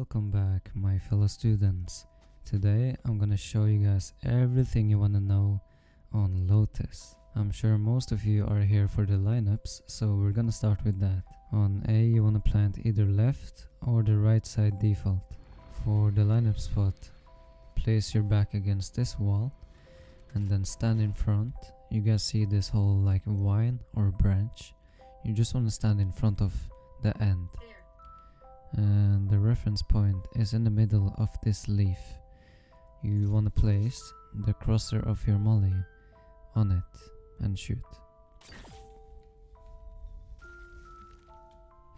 Welcome back, my fellow students. Today I'm gonna show you guys everything you wanna know on Lotus. I'm sure most of you are here for the lineups, so we're gonna start with that. On A, you wanna plant either left or the right side default. For the lineup spot, place your back against this wall and then stand in front. You guys see this whole like vine or branch? You just wanna stand in front of the end. And the reference point is in the middle of this leaf. You want to place the crosshair of your molly on it and shoot.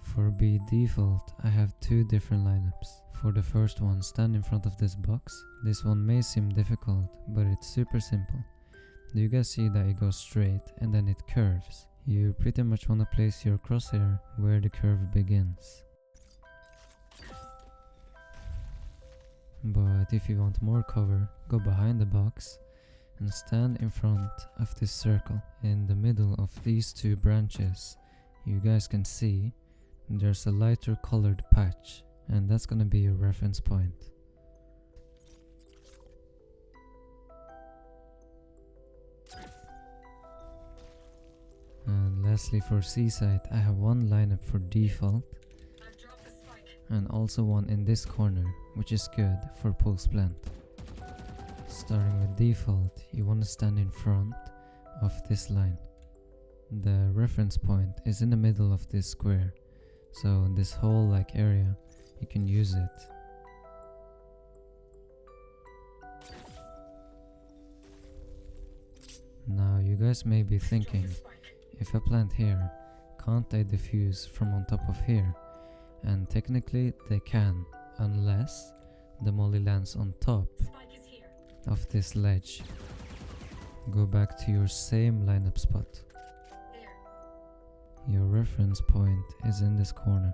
For B default, I have two different lineups. For the first one, stand in front of this box. This one may seem difficult, but it's super simple. Do you guys see that it goes straight and then it curves? You pretty much want to place your crosshair where the curve begins. But if you want more cover, go behind the box and stand in front of this circle. In the middle of these two branches, you guys can see there's a lighter colored patch, and that's gonna be your reference point. And lastly, for C side, I have one lineup for default and also one in this corner, which is good for pulse plant. Starting with default, you want to stand in front of this line. The reference point is in the middle of this square, so this whole like area, you can use it. Now you guys may be thinking, if I plant here, can't I diffuse from on top of here? And technically they can, unless the molly lands on top of this ledge. Go back to your same lineup spot. Your reference point is in this corner.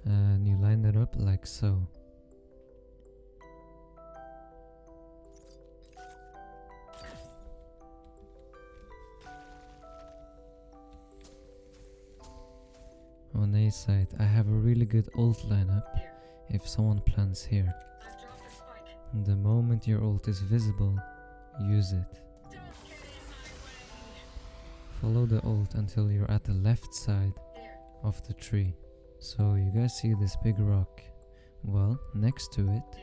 And you line it up like so. On A side, I have a really good ult lineup if someone plants here. The moment your ult is visible, use it. Follow the ult until you're at the left side of the tree. So you guys see this big rock? Well, next to it,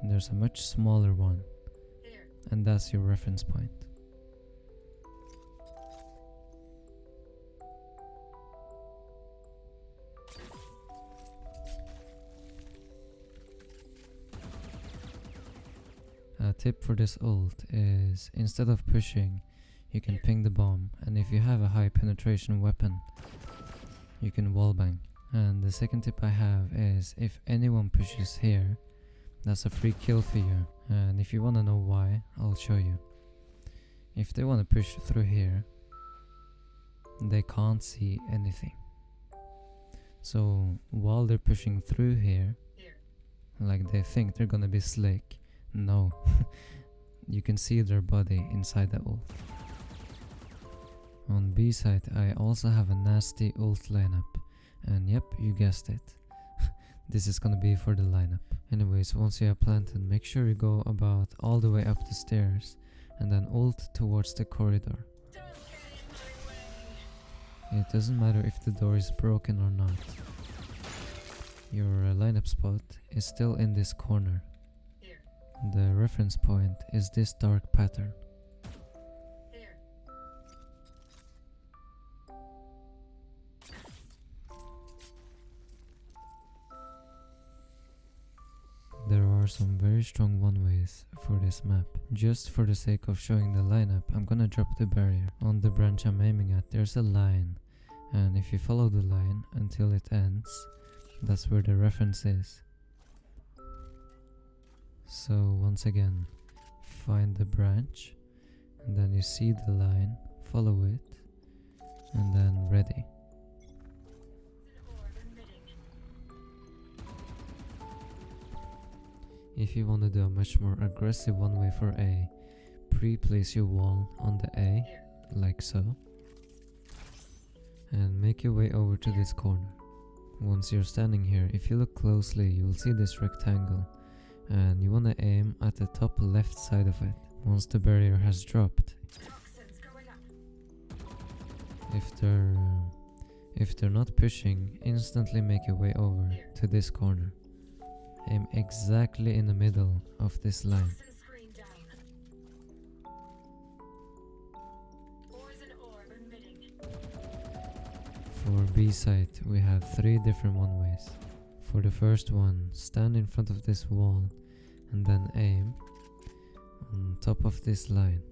there's a much smaller one. And that's your reference point. A tip for this ult is, instead of pushing, you can ping the bomb, and if you have a high penetration weapon, you can wallbang. And the second tip I have is, if anyone pushes here, that's a free kill for you. And if you wanna know why, I'll show you. If they wanna push through here, they can't see anything. So while they're pushing through here, like they think they're gonna be slick, no, you can see their body inside the ult. On B side, I also have a nasty ult lineup, and yep, you guessed it. This is gonna be for the lineup. Anyways, once you have planted, make sure you go about all the way up the stairs and then ult towards the corridor. It doesn't matter if the door is broken or not. Your lineup spot is still in this corner. The reference point is this dark pattern. There are some very strong one-ways for this map. Just for the sake of showing the lineup, I'm gonna drop the barrier. On the branch I'm aiming at, there's a line, and if you follow the line until it ends, that's where the reference is. So once again, find the branch, and then you see the line, follow it, and then ready. If you want to do a much more aggressive one-way for A, pre-place your wall on the A, like so, and make your way over to this corner. Once you're standing here, if you look closely, you will see this rectangle, and you want to aim at the top left side of it. Once the barrier has dropped, if they're not pushing, instantly make your way over to this corner. Aim exactly in the middle of this line. For B site, we have 3 different one-ways. For the first one, stand in front of this wall and then aim on top of this line.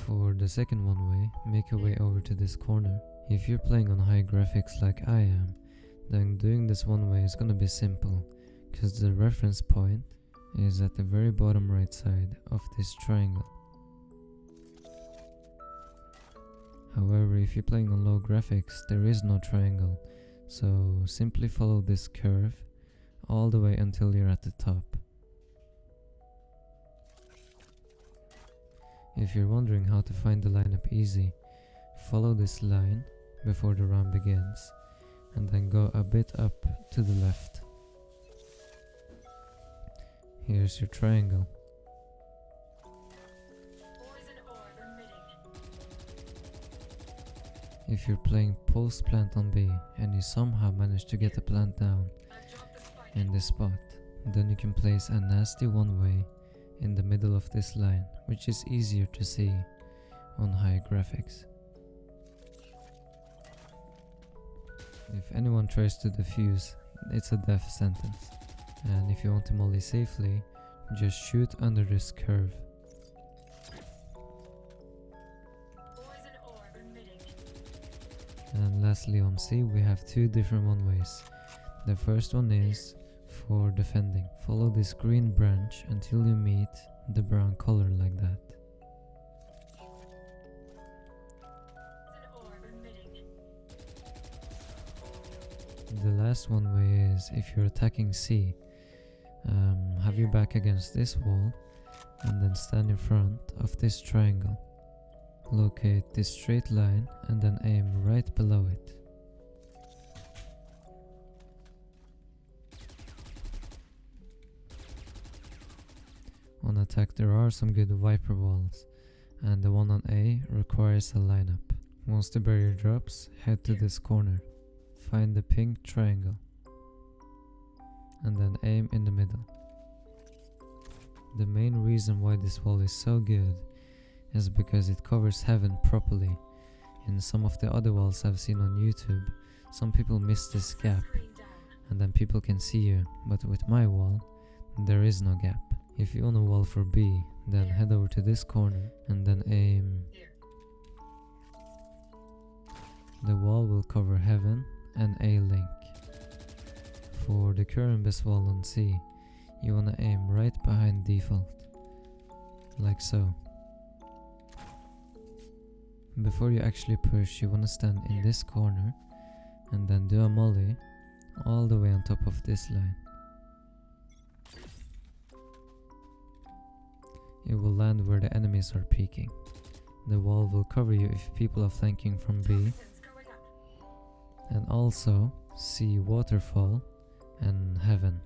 For the second one-way, make your way over to this corner. If you're playing on high graphics like I am, then doing this one way is gonna be simple, because the reference point is at the very bottom right side of this triangle. However, if you're playing on low graphics, there is no triangle, so simply follow this curve all the way until you're at the top. If you're wondering how to find the lineup easy, follow this line before the round begins, and then go a bit up to the left. Here's your triangle. If you're playing post plant on B and you somehow manage to get the plant down in this spot, then you can place a nasty one-way in the middle of this line, which is easier to see on high graphics. If anyone tries to defuse, it's a death sentence. And if you want to molly safely, just shoot under this curve. And lastly on C, we have 2 different one-ways. The first one is for defending. Follow this green branch until you meet the brown color like that. The last one way is if you're attacking C, have your back against this wall and then stand in front of this triangle. Locate this straight line and then aim right below it. On attack there are some good Viper walls, and the one on A requires a lineup. Once the barrier drops, head to this corner. Find the pink triangle and then aim in the middle. The main reason why this wall is so good is because it covers heaven properly. In some of the other walls I've seen on YouTube, some people miss this gap and then people can see you, but with my wall there is no gap. If you own a wall for B, then head over to this corner and then aim. The wall will cover heaven and A link. For the current best wall on C, you wanna aim right behind default, like so. Before you actually push, you wanna stand in this corner and then do a molly all the way on top of this line. It will land where the enemies are peeking. The wall will cover you if people are flanking from B. And also see Waterfall and Heaven.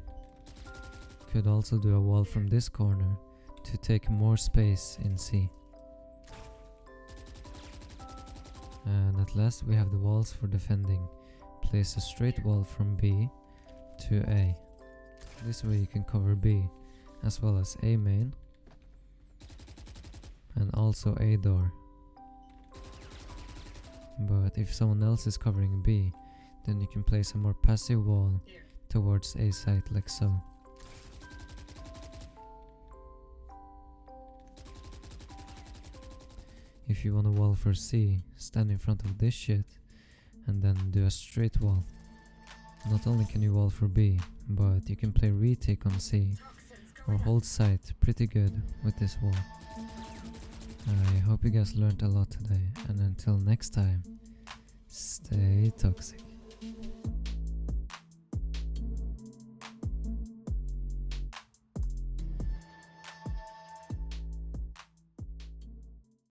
Could also do a wall from this corner to take more space in C. And at last we have the walls for defending. Place a straight wall from B to A. This way you can cover B as well as A main and also A door. But if someone else is covering B, then you can place a more passive wall towards A site like so. If you want a wall for C, stand in front of this shit and then do a straight wall. Not only can you wall for B, but you can play retake on C or hold site pretty good with this wall. I hope you guys learned a lot today, and until next time, stay toxic.